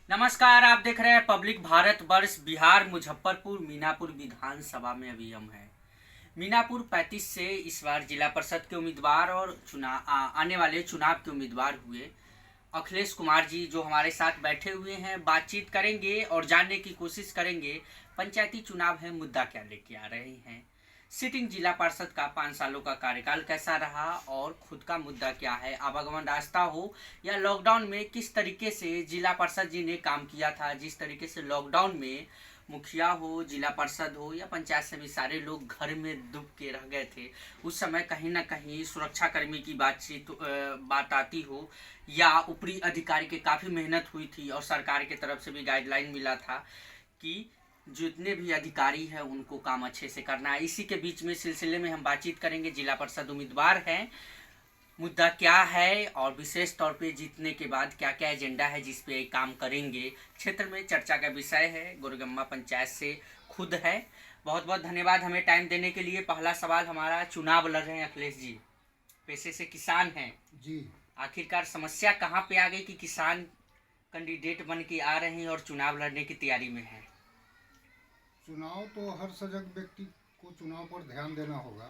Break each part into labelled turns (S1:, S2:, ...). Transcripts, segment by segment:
S1: नमस्कार। आप देख रहे हैं पब्लिक भारत वर्ष बिहार मुजफ्फरपुर मीनापुर विधानसभा में अभी हम हैं। मीनापुर 35 से इस बार जिला परिषद के उम्मीदवार और आने वाले चुनाव के उम्मीदवार हुए अखिलेश कुमार जी जो हमारे साथ बैठे हुए हैं। बातचीत करेंगे और जानने की कोशिश करेंगे पंचायती चुनाव है, मुद्दा क्या लेके आ रहे हैं, सिटिंग जिला पार्षद का 5 सालों का कार्यकाल कैसा रहा और खुद का मुद्दा क्या है, आवागमन रास्ता हो या लॉकडाउन में किस तरीके से जिला पार्षद जी ने काम किया था। जिस तरीके से लॉकडाउन में मुखिया हो, जिला पार्षद हो या पंचायत समिति सारे लोग घर में डूब के रह गए थे, उस समय कहीं ना कहीं सुरक्षा कर्मी की बात आती हो या ऊपरी अधिकारी की काफ़ी मेहनत हुई थी और सरकार की तरफ से भी गाइडलाइन मिला था कि जितने भी अधिकारी हैं उनको काम अच्छे से करना है। इसी के बीच में सिलसिले में हम बातचीत करेंगे। जिला परिषद उम्मीदवार हैं, मुद्दा क्या है और विशेष तौर पे जीतने के बाद क्या क्या एजेंडा है जिस पे काम करेंगे, क्षेत्र में चर्चा का विषय है। गोरगम्मा पंचायत से खुद है। बहुत बहुत धन्यवाद हमें टाइम देने के लिए। पहला सवाल हमारा, चुनाव लड़ रहे हैं अखिलेश जी, पेशे से किसान हैं
S2: जी।
S1: आखिरकार समस्या कहाँ पे आ गई कि किसान कैंडिडेट बन के आ रहे हैं और चुनाव लड़ने की तैयारी में हैं?
S2: चुनाव तो हर सजग व्यक्ति को चुनाव पर ध्यान देना होगा।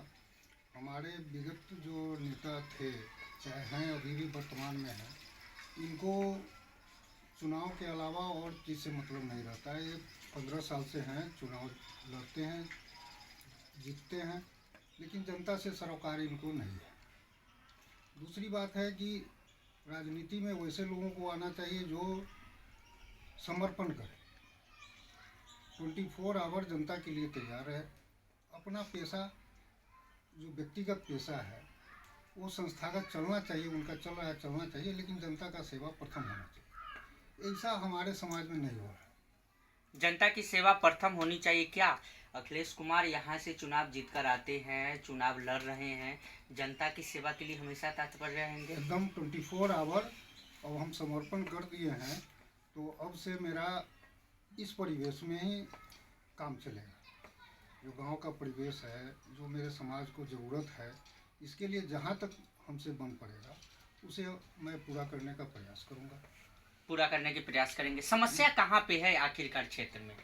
S2: हमारे विगत जो नेता थे, चाहे हैं अभी भी वर्तमान में हैं, इनको चुनाव के अलावा और चीज़ से मतलब नहीं रहता है। ये 15 साल से हैं, चुनाव लड़ते हैं, जीतते हैं, लेकिन जनता से सरोकार इनको नहीं है। दूसरी बात है कि राजनीति में वैसे लोगों को आना चाहिए जो समर्पण करें, 24 आवर जनता के लिए तैयार है। अपना पेशा जो व्यक्तिगत पेशा है वो संस्थागत चलना चाहिए, उनका चल रहा है चलना चाहिए, लेकिन जनता का सेवा प्रथम होना चाहिए। ऐसा हमारे समाज में नहीं हो रहा है।
S1: जनता की सेवा प्रथम होनी चाहिए। क्या अखिलेश कुमार यहाँ से चुनाव जीतकर आते हैं, चुनाव लड़ रहे हैं, जनता की सेवा के लिए हमेशा तत्पर रहेंगे?
S2: एकदम 24 आवर। अब हम समर्पण कर दिए हैं तो अब से मेरा इस परिवेश में ही काम चलेगा। जो गांव का परिवेश है, जो मेरे समाज को ज़रूरत है, इसके लिए जहां तक हमसे बन पड़ेगा उसे मैं पूरा करने का प्रयास करूंगा।
S1: पूरा करने के प्रयास करेंगे। समस्या कहाँ पे है आखिरकार क्षेत्र में?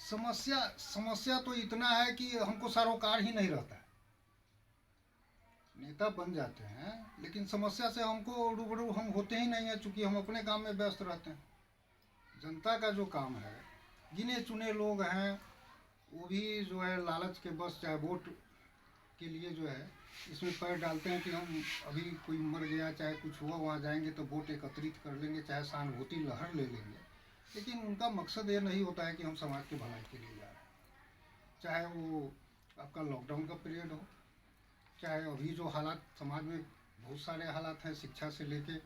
S2: समस्या तो इतना है कि हमको सरोकार ही नहीं रहता है। नेता बन जाते हैं लेकिन समस्या से हमको रूबरू हम होते ही नहीं हैं, चूँकि हम अपने काम में व्यस्त रहते हैं। जनता का जो काम है, गिने चुने लोग हैं, वो भी जो है लालच के बस, चाहे वोट के लिए जो है इसमें पैर डालते हैं कि हम अभी कोई मर गया, चाहे कुछ हुआ, वहाँ जाएंगे तो वोट एकत्रित कर लेंगे, चाहे सहानुभूति लहर ले लेंगे। लेकिन उनका मकसद ये नहीं होता है कि हम समाज की भलाई के लिए जा रहे हैं। चाहे वो आपका लॉकडाउन का पीरियड हो, चाहे अभी जो हालात समाज में बहुत सारे हालात हैं, शिक्षा से लेके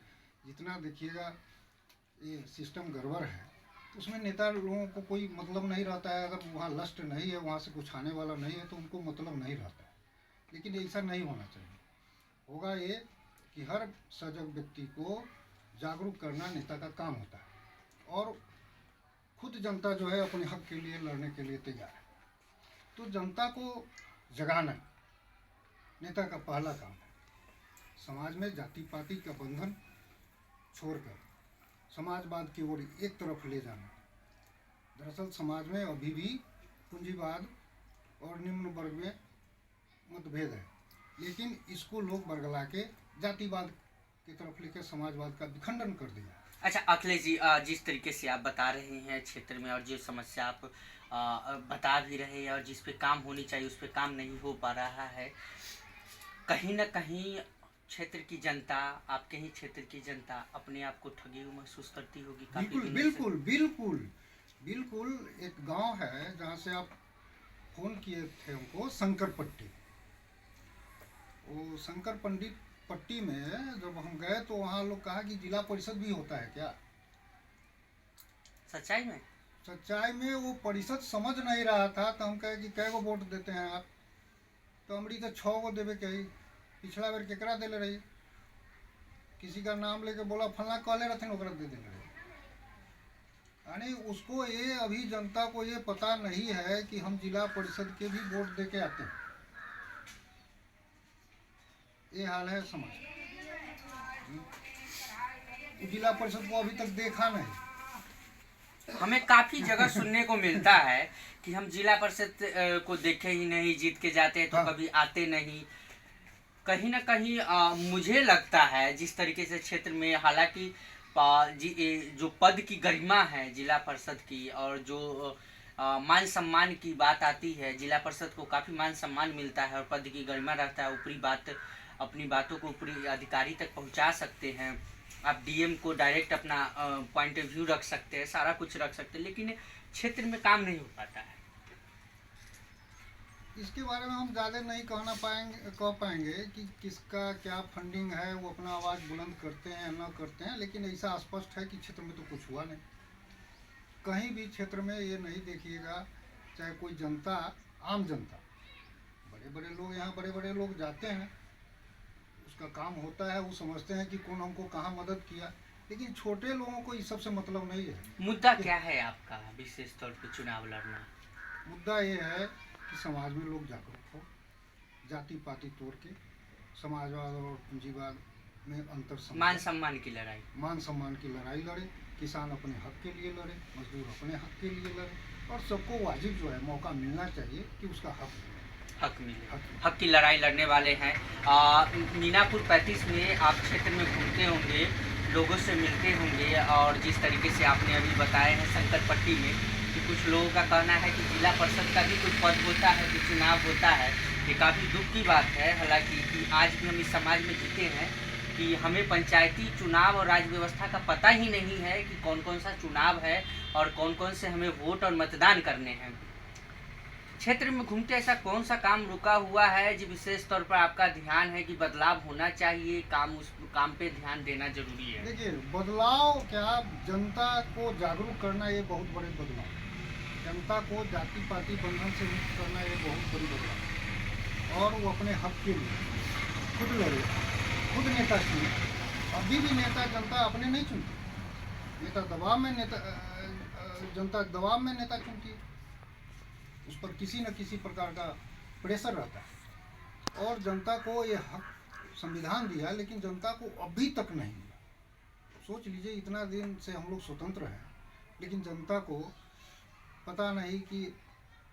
S2: जितना देखिएगा ये सिस्टम गड़बड़ है, उसमें नेता लोगों को कोई मतलब नहीं रहता है। अगर वहाँ लस्ट नहीं है, वहाँ से कुछ आने वाला नहीं है, तो उनको मतलब नहीं रहता है। लेकिन ऐसा नहीं होना चाहिए। होगा ये कि हर सजग व्यक्ति को जागरूक करना नेता का काम होता है, और खुद जनता जो है अपने हक के लिए लड़ने के लिए तैयार है। तो जनता को जगाना नेता का पहला काम है। समाज में जाति पाति का बंधन छोड़कर समाजवाद की ओर एक तरफ ले जाना। दरअसल समाज में अभी भी पूंजीवाद और निम्न वर्ग में मतभेद है, लेकिन इसको लोग बरगला के जातिवाद की तरफ लेकर समाजवाद का विखंडन कर दिया।
S1: अच्छा अखिलेश जी, जिस तरीके से आप बता रहे हैं क्षेत्र में और जो समस्या आप बता भी रहे हैं और जिस पे काम होनी चाहिए उस पे काम नहीं हो पा रहा है, कहीं ना कहीं क्षेत्र की जनता, आपके ही क्षेत्र की जनता अपने आप को ठगी हुई महसूस करती होगी।
S2: बिल्कुल बिल्कुल बिल्कुल बिल्कुल। एक गांव है जहाँ से आप फोन किए थे हमको, शंकर पट्टी। वो शंकर पंडित पट्टी में जब हम गए तो वहाँ लोग कहा कि जिला परिषद भी होता है क्या।
S1: सच्चाई में
S2: सच्चाई में वो परिषद समझ नहीं रहा था। तो हम कहे कि कै गो वोट देते हैं आप, तो हमरी तो 6 गो देवे के ही। पिछला बेर केकरा दिले रही, किसी का नाम लेके बोला फलना कहले रहथिन, ओकरा दे दिले रही। यानी उसको ये अभी जनता को ये पता नहीं है कि हम जिला परिषद के भी वोट दे के आते हैं। ये हाल है समाज का। जिला परिषद को अभी तक देखा नहीं।
S1: हमें काफी जगह सुनने को मिलता है कि हम जिला परिषद को देखे ही नहीं, जीत के जाते हैं तो
S2: हाँ।
S1: कभी आते नहीं। कहीं ना कहीं मुझे लगता है जिस तरीके से क्षेत्र में, हालांकि जो पद की गरिमा है जिला परिषद की, और जो मान सम्मान की बात आती है, जिला परिषद को काफ़ी मान सम्मान मिलता है और पद की गरिमा रहता है। ऊपरी बात, अपनी बातों को ऊपरी अधिकारी तक पहुंचा सकते हैं, आप डीएम को डायरेक्ट अपना पॉइंट ऑफ व्यू रख सकते हैं, सारा कुछ रख सकते हैं, लेकिन क्षेत्र में काम नहीं हो पाता है।
S2: इसके बारे में हम ज़्यादा नहीं कह पाएंगे कि किसका क्या फंडिंग है, वो अपना आवाज़ बुलंद करते हैं न करते हैं, लेकिन ऐसा स्पष्ट है कि क्षेत्र में तो कुछ हुआ नहीं। कहीं भी क्षेत्र में ये नहीं देखिएगा, चाहे कोई जनता, आम जनता, बड़े बड़े लोग यहाँ बड़े बड़े लोग जाते हैं, उसका काम होता है, वो समझते हैं कि कौन हमको कहाँ मदद किया, लेकिन छोटे लोगों को इस सब से मतलब नहीं है।
S1: मुद्दा क्या है आपका विशेष तौर पर चुनाव लड़ना?
S2: मुद्दा ये है कि समाज में लोग जागरूक हो, जाति पाति तोड़ के समाजवाद और पूंजीवाद में अंतर समझे,
S1: मान सम्मान की लड़ाई,
S2: मान सम्मान की लड़ाई लड़े, किसान अपने हक के लिए लड़े, मजदूर अपने हक के लिए लड़े, और सबको वाजिब जो है मौका मिलना चाहिए कि उसका हक
S1: मिले। हक की लड़ाई लड़ने वाले हैं। मीनापुर 35 में आप क्षेत्र में घूमते होंगे, लोगों से मिलते होंगे, और जिस तरीके से आपने अभी बताया है संकटपट्टी में कि कुछ लोगों का कहना है कि जिला परिषद का भी कुछ पद होता है, कि चुनाव होता है, ये काफ़ी दुख की बात है। हालांकि कि आज भी हम इस समाज में जीते हैं कि हमें पंचायती चुनाव और राज्य व्यवस्था का पता ही नहीं है कि कौन कौन सा चुनाव है और कौन कौन से हमें वोट और मतदान करने हैं। क्षेत्र में घूमते ऐसा कौन सा काम रुका हुआ है जो विशेष तौर पर आपका ध्यान है कि बदलाव होना चाहिए, उस काम पे ध्यान देना जरूरी है?
S2: देखिए, बदलाव क्या, जनता को जागरूक करना ये बहुत बड़े बदलाव, जनता को जाति पाति बंधन से मुक्त करना ये बहुत बड़ी बदलाव, और वो अपने हक के लिए खुद लड़े, खुद नेता चुने। अभी भी नेता जनता अपने नहीं चुनती, नेता दबाव में जनता दबाव में नेता चुनती है, उस पर किसी न किसी प्रकार का प्रेशर रहता है, और जनता को ये हक संविधान दिया, लेकिन जनता को अभी तक नहीं मिला। सोच लीजिए, इतना दिन से हम लोग स्वतंत्र हैं, लेकिन जनता को पता नहीं, कि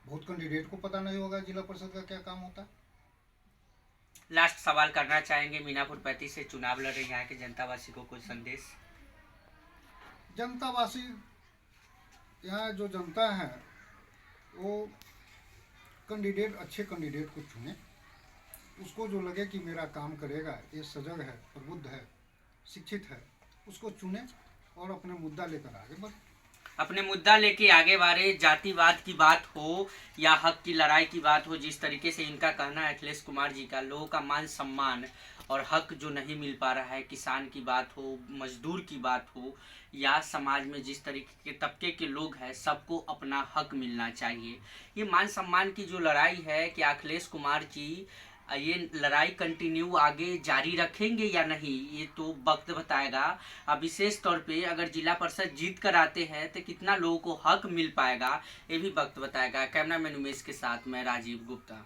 S2: बहुत कैंडिडेट को पता नहीं होगा जिला परिषद का क्या काम होता है।
S1: लास्ट सवाल करना चाहेंगे, मीनापुर 35 से चुनाव लड़ रहे यहाँ के जनतावासी को कोई संदेश?
S2: जनतावासी, यहाँ जो जनता है वो कैंडिडेट, अच्छे कैंडिडेट को चुने, उसको जो लगे कि मेरा काम करेगा, ये सजग है, प्रबुद्ध है, शिक्षित है, उसको चुने और अपने मुद्दा लेकर आगे बढ़े।
S1: अपने मुद्दा लेके आगे बढ़े, जातिवाद की बात हो या हक की लड़ाई की बात हो, जिस तरीके से इनका कहना है अखिलेश कुमार जी का, लोगों का मान सम्मान और हक जो नहीं मिल पा रहा है, किसान की बात हो, मजदूर की बात हो, या समाज में जिस तरीके के तबके के लोग हैं, सबको अपना हक मिलना चाहिए। ये मान सम्मान की जो लड़ाई है, कि अखिलेश कुमार जी ये लड़ाई कंटिन्यू आगे जारी रखेंगे या नहीं, ये तो वक्त बताएगा। अब विशेष तौर पे अगर जिला परिषद जीत कर आते हैं तो कितना लोगों को हक मिल पाएगा, ये भी वक्त बताएगा। कैमरामैन उमेश के साथ मैं राजीव गुप्ता।